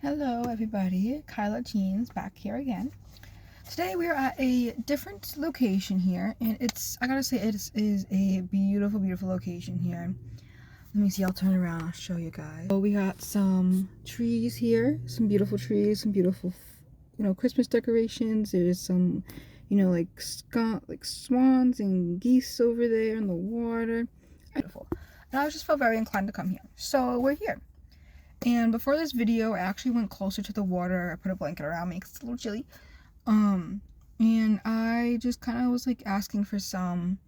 Hello everybody, Kyla Jeans back here again. Today we are at a different location here, and I gotta say it is a beautiful, beautiful location here. Let me see, I'll turn around, I'll show you guys. So we got some trees here, some beautiful trees, some beautiful, Christmas decorations. There's some, like swans and geese over there in the water. Beautiful. And I just felt very inclined to come here. So we're here. And before this video, I actually went closer to the water. I put a blanket around me because it's a little chilly. And I just kind of was like asking for some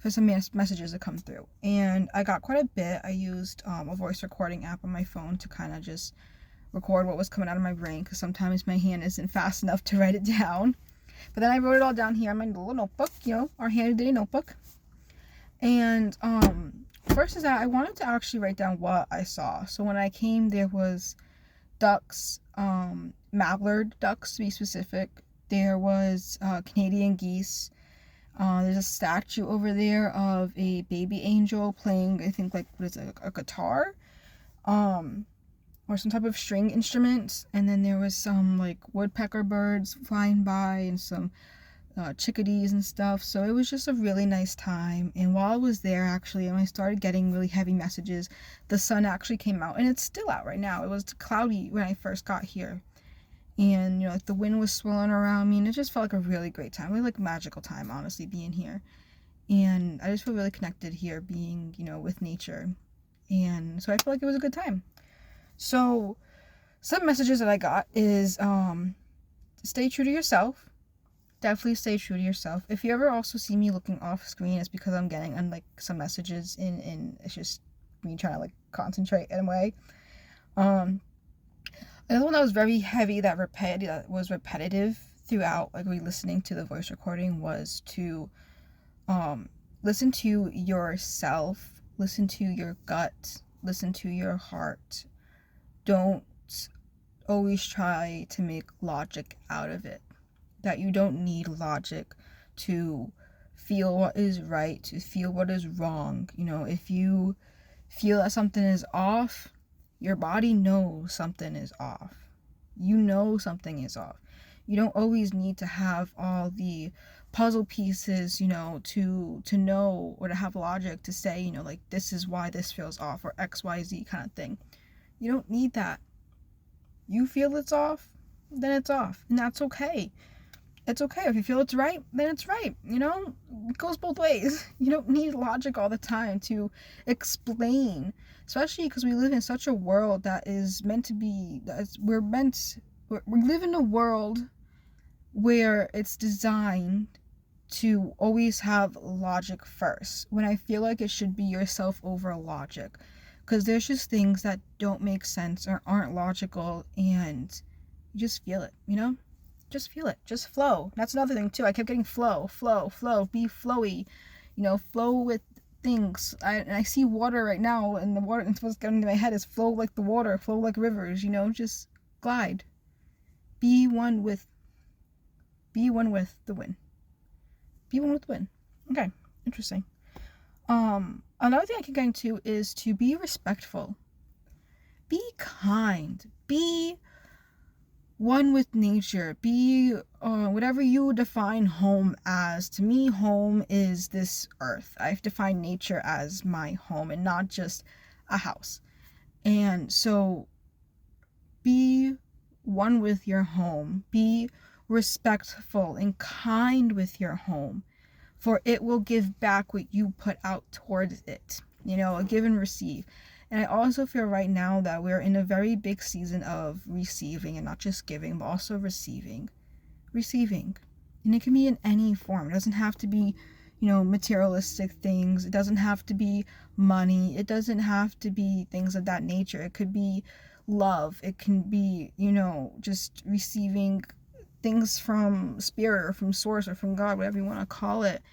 messages to come through. And I got quite a bit. I used a voice recording app on my phone to kind of just record what was coming out of my brain, because sometimes my hand isn't fast enough to write it down. But then I wrote it all down here in my little notebook, our handy notebook. And first is that I wanted to actually write down what I saw. So when I came, there was ducks, mallard ducks to be specific. There was Canadian geese. There's a statue over there of a baby angel playing, I think, like, what is it, a guitar? Or some type of string instrument. And then there was some, like, woodpecker birds flying by and some chickadees and stuff. So it was just a really nice time. And while I was there, actually, and I started getting really heavy messages, the sun actually came out, and it's still out right now. It was cloudy when I first got here, and like the wind was swirling around me, and it just felt like a really great time, really like magical time, honestly, being here. And I just feel really connected here, being with nature. And so I feel like it was a good time. So some messages that I got is stay true to yourself. Definitely stay true to yourself. If you ever also see me looking off screen, it's because I'm getting some messages and it's just me trying to like concentrate in a way. Another one that was very heavy, that was repetitive throughout, like re-listening to the voice recording, was to listen to yourself, listen to your gut, listen to your heart. Don't always try to make logic out of it. That you don't need logic to feel what is right, to feel what is wrong. If you feel that something is off, your body knows something is off. You know something is off. You don't always need to have all the puzzle pieces, to know, or to have logic to say, like, this is why this feels off, or XYZ kind of thing. You don't need that. You feel it's off, then it's off, and that's okay. It's okay. If you feel it's right, then it's right. It goes both ways. You don't need logic all the time to explain, especially because we live in such a world that is meant to be, we live in a world where it's designed to always have logic first, when I feel like it should be yourself over logic, because there's just things that don't make sense or aren't logical, and you just feel it, Just feel it. Just flow. That's another thing too. I kept getting flow. Be flowy. Flow with things. I see water right now, and the water, and what's getting into my head is flow like the water, flow like rivers. Just glide. Be one with the wind. Be one with the wind. Okay, interesting. Another thing I keep getting to is to be respectful. Be kind. Be one with nature. Be whatever you define home as. To me, home is this earth. I've defined nature as my home and not just a house. And so be one with your home. Be respectful and kind with your home, for it will give back what you put out towards it. A give and receive. And I also feel right now that we're in a very big season of receiving, and not just giving, but also receiving. Receiving. And it can be in any form. It doesn't have to be, materialistic things. It doesn't have to be money. It doesn't have to be things of that nature. It could be love. It can be, just receiving things from spirit, or from source, or from God, whatever you want to call it.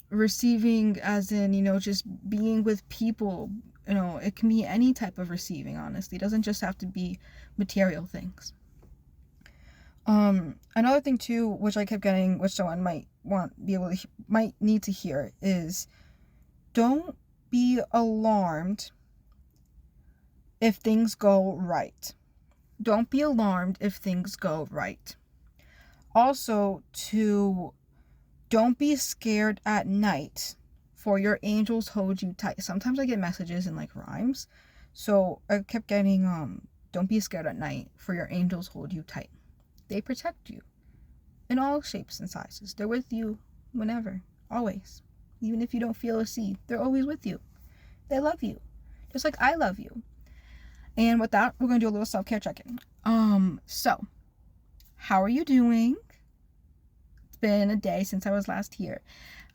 Receiving as in, just being with people. It can be any type of receiving, honestly. It doesn't just have to be material things. Another thing too, which I kept getting, which someone might need to hear, is don't be alarmed if things go right. don't be alarmed if things go right. Also, to don't be scared at night, for your angels hold you tight. Sometimes I get messages in like rhymes. So I kept getting don't be scared at night, for your angels hold you tight. They protect you in all shapes and sizes. They're with you whenever, always. Even if you don't feel a seed, they're always with you. They love you, just like I love you. And with that, we're gonna do a little self-care check-in. So how are you doing? It's been a day since I was last here.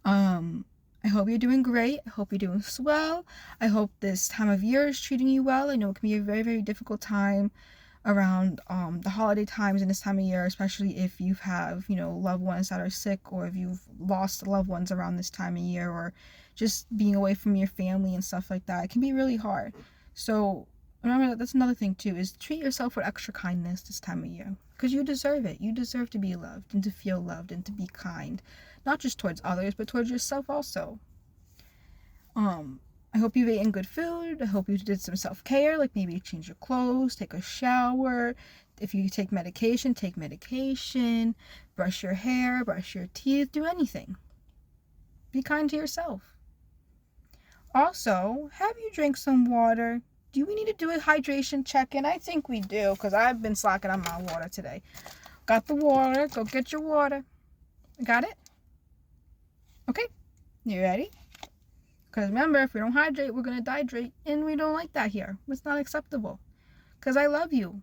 I hope you're doing great. I hope you're doing swell. I hope this time of year is treating you well. I know it can be a very, very difficult time around the holiday times and this time of year, especially if you have, loved ones that are sick, or if you've lost loved ones around this time of year, or just being away from your family and stuff like that. It can be really hard. So remember, that's another thing too, is treat yourself with extra kindness this time of year, because you deserve it. You deserve to be loved and to feel loved and to be kind, not just towards others, but towards yourself also. I hope you've eaten good food. I hope you did some self-care, like maybe change your clothes, take a shower. If you take medication, brush your hair, brush your teeth, do anything. Be kind to yourself. Also, have you drink some water? Do we need to do a hydration check-in? I think we do, because I've been slacking on my water today. Got the water. Go get your water. Got it? Okay. You ready? Because remember, if we don't hydrate, we're going to dehydrate. And we don't like that here. It's not acceptable. Because I love you.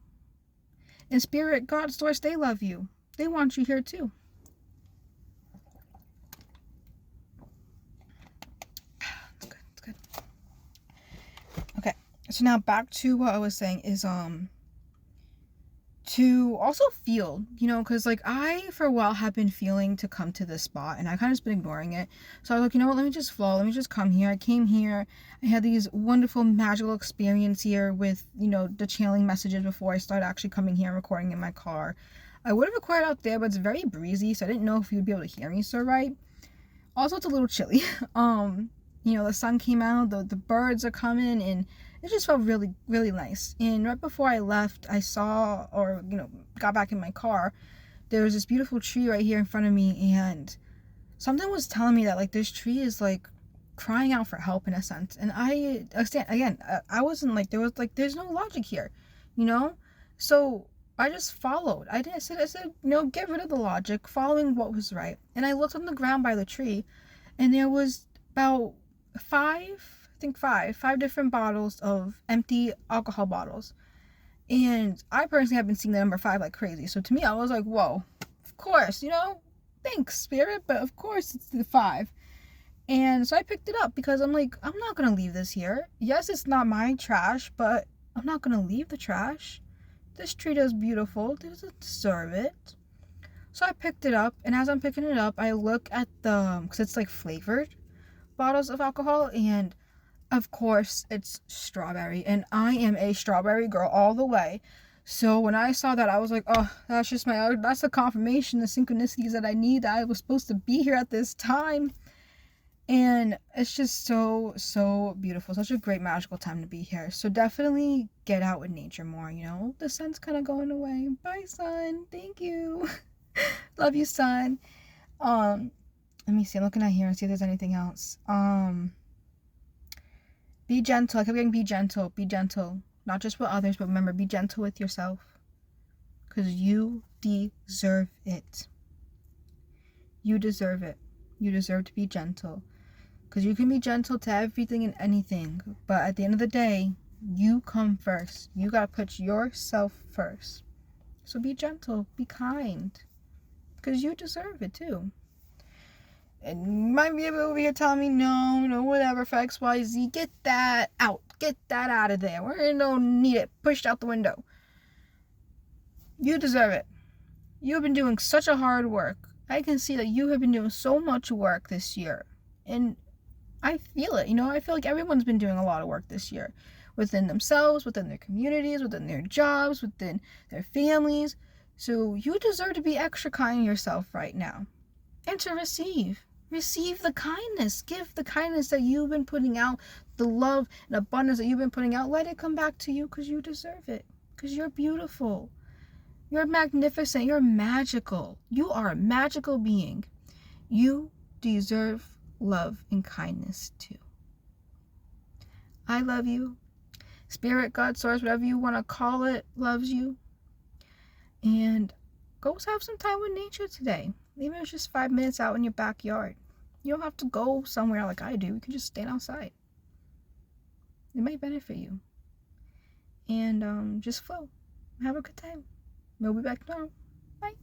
In spirit, God, source, they love you. They want you here too. It's good. Okay. So now back to what I was saying is, to also feel, because like I for a while have been feeling to come to this spot, and I kind of just been ignoring it. So I was like, you know what, let me just flow, let me just come here. I came here, I had these wonderful magical experience here with the channeling messages before I started actually coming here and recording in my car. I would have recorded out there, but it's very breezy, so I didn't know if you'd be able to hear me so right. Also, it's a little chilly. The sun came out, the birds are coming, and it just felt really, really nice. And right before I left, I saw, or, got back in my car, there was this beautiful tree right here in front of me, and something was telling me that, like, this tree is, like, crying out for help in a sense. And I wasn't, like, there's no logic here, So I just followed. I said, get rid of the logic, following what was right. And I looked on the ground by the tree, and there was about five different bottles of empty alcohol bottles. And I personally have been seeing the number 5 like crazy. So to me, I was like, whoa, of course, thanks, spirit, but of course it's the 5. And so I picked it up because I'm like, I'm not going to leave this here. Yes, it's not my trash, but I'm not going to leave the trash. This tree is beautiful. It doesn't deserve it. So I picked it up, and as I'm picking it up, I look at because it's like flavored bottles of alcohol, and of course it's strawberry, and I am a strawberry girl all the way. So when I saw that, I was like, oh, that's the confirmation, the synchronicities that I need, that I was supposed to be here at this time. And it's just so, so beautiful. Such a great magical time to be here. So definitely get out with nature more, The sun's kind of going away. Bye, sun. Thank you. Love you, sun. Let me see. I'm looking at here and see if there's anything else. Be gentle. I kept getting be gentle. Be gentle. Not just with others, but remember, be gentle with yourself. Because you deserve it. You deserve it. You deserve to be gentle. Because you can be gentle to everything and anything. But at the end of the day, you come first. You got to put yourself first. So be gentle. Be kind. Because you deserve it too. And you might be over here telling me, no, whatever, for XYZ. Get that out. Get that out of there. We don't need it. Pushed out the window. You deserve it. You've been doing such a hard work. I can see that you have been doing so much work this year. And I feel it. I feel like everyone's been doing a lot of work this year. Within themselves, within their communities, within their jobs, within their families. So you deserve to be extra kind to yourself right now. And to receive. Receive the kindness. Give the kindness that you've been putting out, the love and abundance that you've been putting out. Let it come back to you, because you deserve it. because you're beautiful. You're magnificent. You're magical. You are a magical being. You deserve love and kindness too. I love you. Spirit, God, source, whatever you want to call it, loves you. And go have some time with nature today. Even if it's just 5 minutes out in your backyard. You don't have to go somewhere like I do. You can just stand outside. It might benefit you. And just flow. Have a good time. We'll be back tomorrow. Bye.